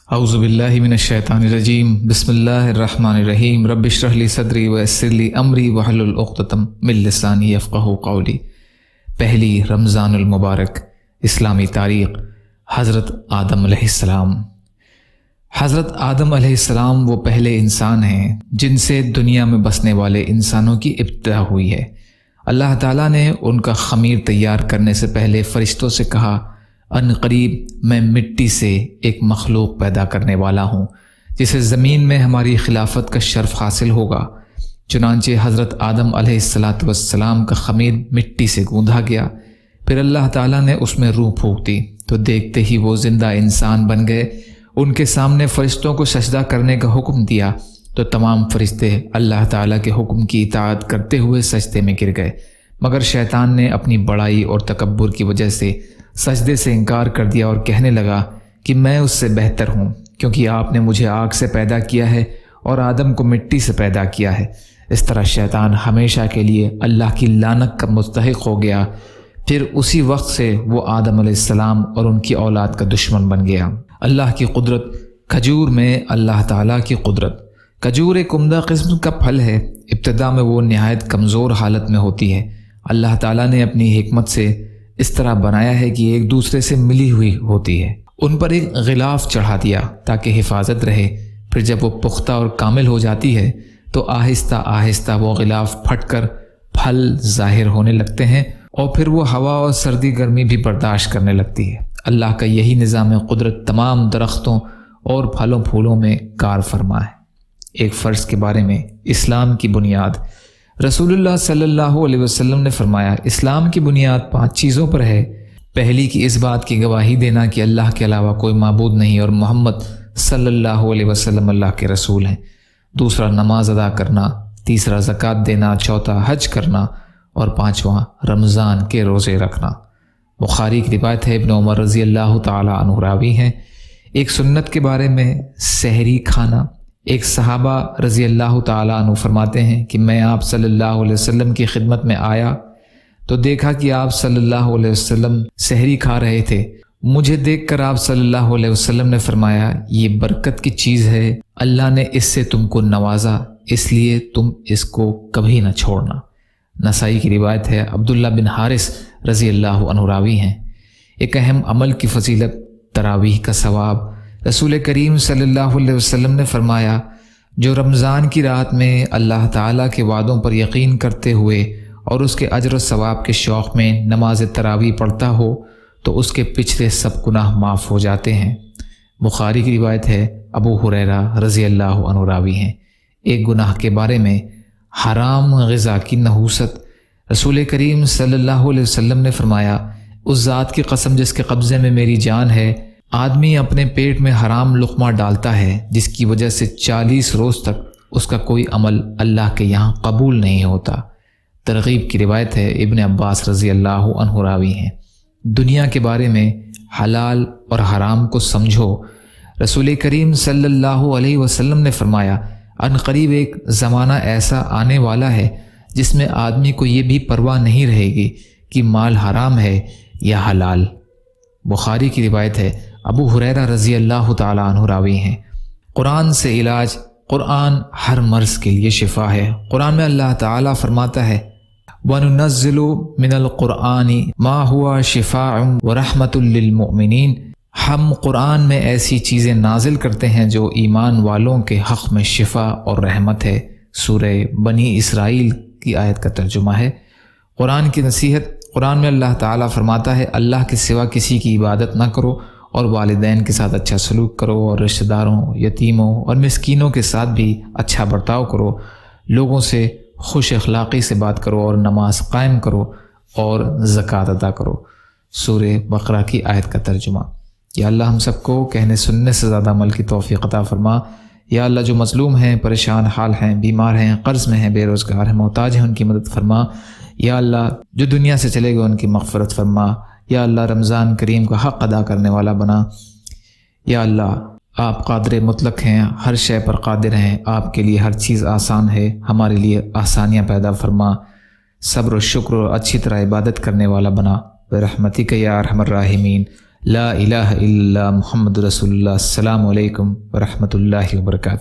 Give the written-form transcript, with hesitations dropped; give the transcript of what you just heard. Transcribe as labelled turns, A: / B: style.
A: اعوذ باللہ من الشیطان الرجیم بسم اللہ الرحمن الرحیم رب اشرح لی صدری ویسر لی امری واحلل عقدۃ من لسانی یفقہوا قولی۔ پہلی رمضان المبارک، اسلامی تاریخ، حضرت آدم علیہ السلام۔ حضرت آدم علیہ السلام وہ پہلے انسان ہیں جن سے دنیا میں بسنے والے انسانوں کی ابتدا ہوئی ہے۔ اللہ تعالیٰ نے ان کا خمیر تیار کرنے سے پہلے فرشتوں سے کہا، ان قریب میں مٹی سے ایک مخلوق پیدا کرنے والا ہوں جسے زمین میں ہماری خلافت کا شرف حاصل ہوگا۔ چنانچہ حضرت آدم علیہ السلام کا خمیر مٹی سے گوندھا گیا، پھر اللہ تعالیٰ نے اس میں روح پھونک دی تو دیکھتے ہی وہ زندہ انسان بن گئے۔ ان کے سامنے فرشتوں کو سجدہ کرنے کا حکم دیا تو تمام فرشتے اللہ تعالیٰ کے حکم کی اطاعت کرتے ہوئے سجدے میں گر گئے، مگر شیطان نے اپنی بڑائی اور تکبر کی وجہ سے سجدے سے انکار کر دیا اور کہنے لگا کہ میں اس سے بہتر ہوں، کیونکہ آپ نے مجھے آگ سے پیدا کیا ہے اور آدم کو مٹی سے پیدا کیا ہے۔ اس طرح شیطان ہمیشہ کے لیے اللہ کی لعنت کا مستحق ہو گیا۔ پھر اسی وقت سے وہ آدم علیہ السلام اور ان کی اولاد کا دشمن بن گیا۔ اللہ کی قدرت۔ کھجور میں اللہ تعالیٰ کی قدرت۔ کھجور ایک عمدہ قسم کا پھل ہے۔ ابتدا میں وہ نہایت کمزور حالت میں ہوتی ہے۔ اللہ تعالیٰ نے اپنی حکمت سے اس طرح بنایا ہے کہ ایک دوسرے سے ملی ہوئی ہوتی ہے۔ ان پر ایک غلاف چڑھا دیا تاکہ حفاظت رہے۔ پھر جب وہ پختہ اور کامل ہو جاتی ہے تو آہستہ آہستہ وہ غلاف پھٹ کر پھل ظاہر ہونے لگتے ہیں اور پھر وہ ہوا اور سردی گرمی بھی برداشت کرنے لگتی ہے۔ اللہ کا یہی نظام قدرت تمام درختوں اور پھلوں پھولوں میں کار فرما ہے۔ ایک فرض کے بارے میں اسلام کی بنیاد۔ رسول اللہ صلی اللہ علیہ وسلم نے فرمایا، اسلام کی بنیاد 5 چیزوں پر ہے۔ پہلی کی اس بات کی گواہی دینا کہ اللہ کے علاوہ کوئی معبود نہیں اور محمد صلی اللہ علیہ وسلم اللہ کے رسول ہیں۔ دوسرا نماز ادا کرنا، تیسرا زکوٰۃ دینا، چوتھا حج کرنا اور پانچواں رمضان کے روزے رکھنا۔ بخاری کی روایت ہے، ابن عمر رضی اللہ تعالی عنہ راوی ہیں۔ ایک سنت کے بارے میں سحری کھانا۔ ایک صحابہ رضی اللہ تعالیٰ عنہ فرماتے ہیں کہ میں آپ صلی اللہ علیہ وسلم کی خدمت میں آیا تو دیکھا کہ آپ صلی اللہ علیہ وسلم سحری کھا رہے تھے۔ مجھے دیکھ کر آپ صلی اللہ علیہ وسلم نے فرمایا، یہ برکت کی چیز ہے، اللہ نے اس سے تم کو نوازا، اس لیے تم اس کو کبھی نہ چھوڑنا۔ نسائی کی روایت ہے، عبداللہ بن حارث رضی اللہ عنہ راوی ہیں۔ ایک اہم عمل کی فضیلت، تراویح کا ثواب۔ رسول کریم صلی اللہ علیہ وسلم نے فرمایا، جو رمضان کی رات میں اللہ تعالیٰ کے وعدوں پر یقین کرتے ہوئے اور اس کے اجر و ثواب کے شوق میں نماز تراویح پڑھتا ہو تو اس کے پچھلے سب گناہ معاف ہو جاتے ہیں۔ بخاری کی روایت ہے، ابو ہریرہ رضی اللہ عنہ راوی ہیں۔ ایک گناہ کے بارے میں، حرام غذا کی نحوست۔ رسول کریم صلی اللہ علیہ وسلم نے فرمایا، اس ذات کی قسم جس کے قبضے میں میری جان ہے، آدمی اپنے پیٹ میں حرام لقمہ ڈالتا ہے جس کی وجہ سے 40 روز تک اس کا کوئی عمل اللہ کے یہاں قبول نہیں ہوتا۔ ترغیب کی روایت ہے، ابن عباس رضی اللہ عنہ راوی ہیں۔ دنیا کے بارے میں، حلال اور حرام کو سمجھو۔ رسول کریم صلی اللہ علیہ وسلم نے فرمایا، ان قریب ایک زمانہ ایسا آنے والا ہے جس میں آدمی کو یہ بھی پرواہ نہیں رہے گی کہ مال حرام ہے یا حلال۔ بخاری کی روایت ہے، ابو ہریرہ رضی اللہ تعالیٰ عنہ راوی ہیں۔ قرآن سے علاج۔ قرآن ہر مرض کے لیے شفا ہے۔ قرآن میں اللہ تعالیٰ فرماتا ہے، وَنُنَزِّلُ مِنَ الْقُرْآنِ مَا هُوَ شِفَاءٌ وَرَحْمَةٌ لِّلْمُؤْمِنِينَ۔ ہم قرآن میں ایسی چیزیں نازل کرتے ہیں جو ایمان والوں کے حق میں شفا اور رحمت ہے۔ سورہ بنی اسرائیل کی آیت کا ترجمہ ہے۔ قرآن کی نصیحت۔ قرآن میں اللہ تعالیٰ فرماتا ہے، اللہ کے سوا کسی کی عبادت نہ کرو اور والدین کے ساتھ اچھا سلوک کرو اور رشتہ داروں، یتیموں اور مسکینوں کے ساتھ بھی اچھا برتاؤ کرو، لوگوں سے خوش اخلاقی سے بات کرو اور نماز قائم کرو اور زکوٰۃ ادا کرو۔ سورہ بقرہ کی آیت کا ترجمہ۔ یا اللہ ہم سب کو کہنے سننے سے زیادہ عمل کی توفیق عطا فرما۔ یا اللہ جو مظلوم ہیں، پریشان حال ہیں، بیمار ہیں، قرض میں ہیں، بے روزگار ہیں، محتاج ہیں، ان کی مدد فرما۔ یا اللہ جو دنیا سے چلے گئے ان کی مغفرت فرما۔ یا اللہ رمضان کریم کا حق ادا کرنے والا بنا۔ یا اللہ آپ قادر مطلق ہیں، ہر شے پر قادر ہیں، آپ کے لیے ہر چیز آسان ہے، ہمارے لیے آسانیاں پیدا فرما۔ صبر و شکر اور اچھی طرح عبادت کرنے والا بنا برحمتک یا ارحم الراحمین۔ لا الہ الا اللہ محمد رسول اللہ۔ السلام علیکم ورحمۃ اللہ وبرکاتہ۔